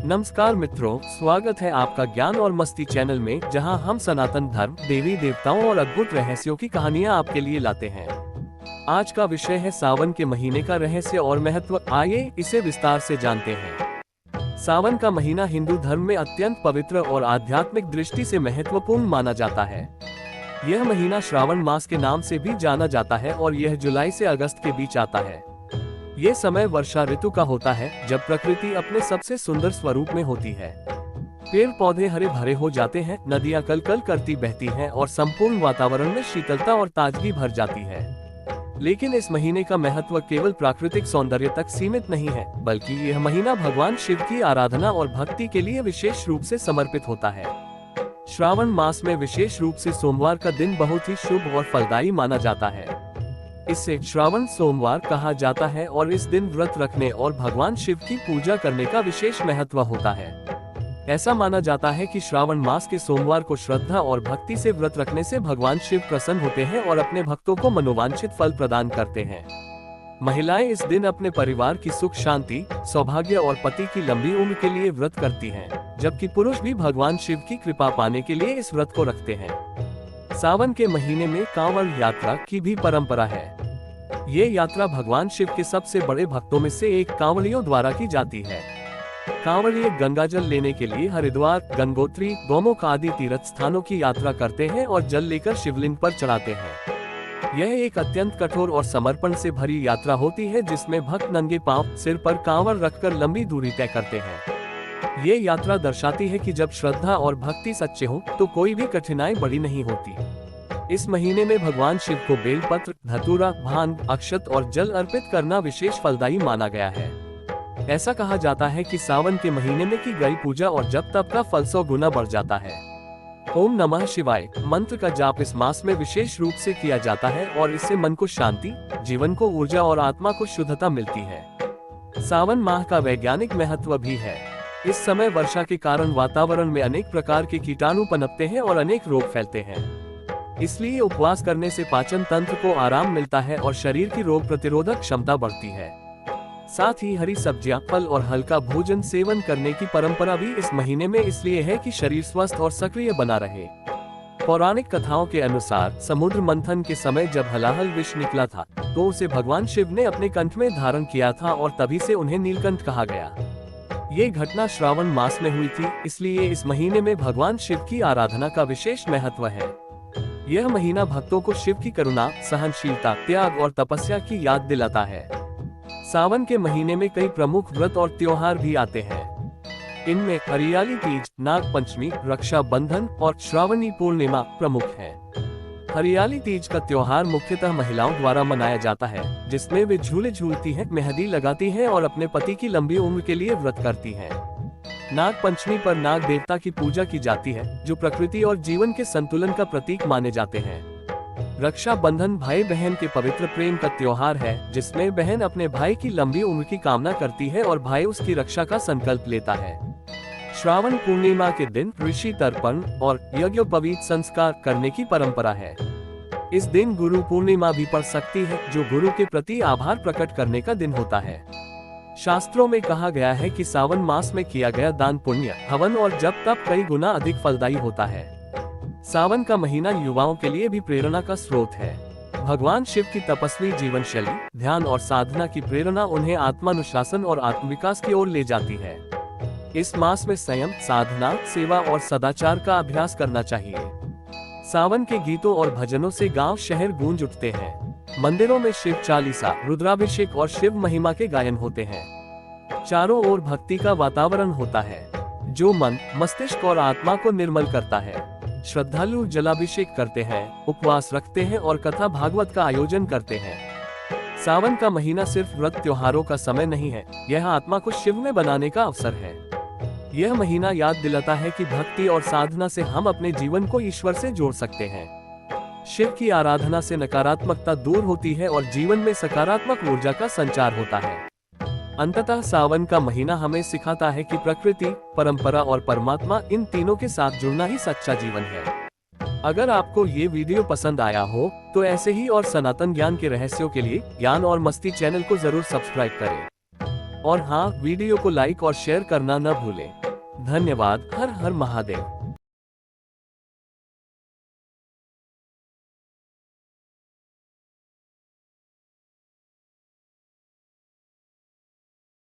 नमस्कार मित्रों, स्वागत है आपका ज्ञान और मस्ती चैनल में, जहां हम सनातन धर्म, देवी देवताओं और अद्भुत रहस्यों की कहानियां आपके लिए लाते हैं। आज का विषय है सावन के महीने का रहस्य और महत्व। आइए इसे विस्तार से जानते हैं। सावन का महीना हिंदू धर्म में अत्यंत पवित्र और आध्यात्मिक दृष्टि से महत्वपूर्ण माना जाता है। यह महीना श्रावण मास के नाम से भी जाना जाता है और यह जुलाई से अगस्त के बीच आता है। ये समय वर्षा ऋतु का होता है, जब प्रकृति अपने सबसे सुंदर स्वरूप में होती है। पेड़ पौधे हरे भरे हो जाते हैं, नदियां कल कल करती बहती हैं और संपूर्ण वातावरण में शीतलता और ताजगी भर जाती है। लेकिन इस महीने का महत्व केवल प्राकृतिक सौंदर्य तक सीमित नहीं है, बल्कि यह महीना भगवान शिव की आराधना और भक्ति के लिए विशेष रूप से समर्पित होता है। श्रावण मास में विशेष रूप से सोमवार का दिन बहुत ही शुभ और फलदायी माना जाता है। इसे श्रावण सोमवार कहा जाता है और इस दिन व्रत रखने और भगवान शिव की पूजा करने का विशेष महत्व होता है। ऐसा माना जाता है कि श्रावण मास के सोमवार को श्रद्धा और भक्ति से व्रत रखने से भगवान शिव प्रसन्न होते हैं और अपने भक्तों को मनोवांछित फल प्रदान करते हैं। महिलाएं इस दिन अपने परिवार की सुख शांति, सौभाग्य और पति की लंबी उम्र के लिए व्रत करती हैं, जबकि पुरुष भी भगवान शिव की कृपा पाने के लिए इस व्रत को रखते हैं। सावन के महीने में कांवड़ यात्रा की भी परंपरा है। ये यात्रा भगवान शिव के सबसे बड़े भक्तों में से एक कांवड़ियों द्वारा की जाती है। कांवड़िए गंगाजल लेने के लिए हरिद्वार, गंगोत्री, गौमुख आदि तीर्थ स्थानों की यात्रा करते हैं और जल लेकर शिवलिंग पर चढ़ाते हैं। यह एक अत्यंत कठोर और समर्पण से भरी यात्रा होती है, जिसमें भक्त नंगे पांव सिर पर कांवड़ रखकर लंबी दूरी तय करते हैं। ये यात्रा दर्शाती है कि जब श्रद्धा और भक्ति सच्चे हो तो कोई भी कठिनाई बड़ी नहीं होती। इस महीने में भगवान शिव को बेलपत्र, धतूरा, भांग, अक्षत और जल अर्पित करना विशेष फलदायी माना गया है। ऐसा कहा जाता है कि सावन के महीने में की गई पूजा और जप तप का फल 100 गुना बढ़ जाता है। ओम नमः शिवाय मंत्र का जाप इस मास में विशेष रूप से किया जाता है और इससे मन को शांति, जीवन को ऊर्जा और आत्मा को शुद्धता मिलती है। सावन माह का वैज्ञानिक महत्व भी है। इस समय वर्षा के कारण वातावरण में अनेक प्रकार के कीटाणु पनपते हैं और अनेक रोग फैलते हैं। इसलिए उपवास करने से पाचन तंत्र को आराम मिलता है और शरीर की रोग प्रतिरोधक क्षमता बढ़ती है। साथ ही हरी सब्जियां, फल और हल्का भोजन सेवन करने की परंपरा भी इस महीने में इसलिए है कि शरीर स्वस्थ और सक्रिय बना रहे। पौराणिक कथाओं के अनुसार समुद्र मंथन के समय जब हलाहल विष निकला था, तो उसे भगवान शिव ने अपने कंठ में धारण किया था और तभी से उन्हें नीलकंठ कहा गया। ये घटना श्रावण मास में हुई थी, इसलिए इस महीने में भगवान शिव की आराधना का विशेष महत्व है। यह महीना भक्तों को शिव की करुणा, सहनशीलता, त्याग और तपस्या की याद दिलाता है। सावन के महीने में कई प्रमुख व्रत और त्योहार भी आते हैं। इनमें हरियाली तीज, नाग पंचमी, रक्षा बंधन और श्रावणी पूर्णिमा प्रमुख हैं। हरियाली तीज का त्योहार मुख्यतः महिलाओं द्वारा मनाया जाता है, जिसमें वे झूले झूलती हैं, मेहंदी लगाती हैं और अपने पति की लंबी उम्र के लिए व्रत करती हैं। नाग पंचमी पर नाग देवता की पूजा की जाती है, जो प्रकृति और जीवन के संतुलन का प्रतीक माने जाते हैं। रक्षा बंधन भाई बहन के पवित्र प्रेम का त्योहार है, जिसमें बहन अपने भाई की लंबी उम्र की कामना करती है और भाई उसकी रक्षा का संकल्प लेता है। श्रावण पूर्णिमा के दिन ऋषि तर्पण और यज्ञोपवीत संस्कार करने की परंपरा है। इस दिन गुरु पूर्णिमा भी पड़ सकती है, जो गुरु के प्रति आभार प्रकट करने का दिन होता है। शास्त्रों में कहा गया है कि सावन मास में किया गया दान, पुण्य, हवन और जप तप कई गुना अधिक फलदायी होता है। सावन का महीना युवाओं के लिए भी प्रेरणा का स्रोत है। भगवान शिव की तपस्वी जीवन शैली, ध्यान और साधना की प्रेरणा उन्हें आत्मानुशासन और आत्मविकास की ओर ले जाती है। इस मास में संयम, साधना, सेवा और सदाचार का अभ्यास करना चाहिए। सावन के गीतों और भजनों से गांव शहर गूंज उठते हैं। मंदिरों में शिव चालीसा, रुद्राभिषेक और शिव महिमा के गायन होते हैं। चारों ओर भक्ति का वातावरण होता है, जो मन, मस्तिष्क और आत्मा को निर्मल करता है। श्रद्धालु जलाभिषेक करते हैं, उपवास रखते हैं और कथा भागवत का आयोजन करते हैं। सावन का महीना सिर्फ व्रत त्योहारों का समय नहीं है, यह आत्मा को शिव में बनाने का अवसर है। यह महीना याद दिलाता है कि भक्ति और साधना से हम अपने जीवन को ईश्वर से जोड़ सकते हैं। शिव की आराधना से नकारात्मकता दूर होती है और जीवन में सकारात्मक ऊर्जा का संचार होता है। अंततः सावन का महीना हमें सिखाता है कि प्रकृति, परंपरा और परमात्मा, इन तीनों के साथ जुड़ना ही सच्चा जीवन है। अगर आपको ये वीडियो पसंद आया हो तो ऐसे ही और सनातन ज्ञान के रहस्यों के लिए ज्ञान और मस्ती चैनल को जरूर सब्सक्राइब करें। और हाँ, वीडियो को लाइक और शेयर करना न भूलें। धन्यवाद। हर हर महादेव।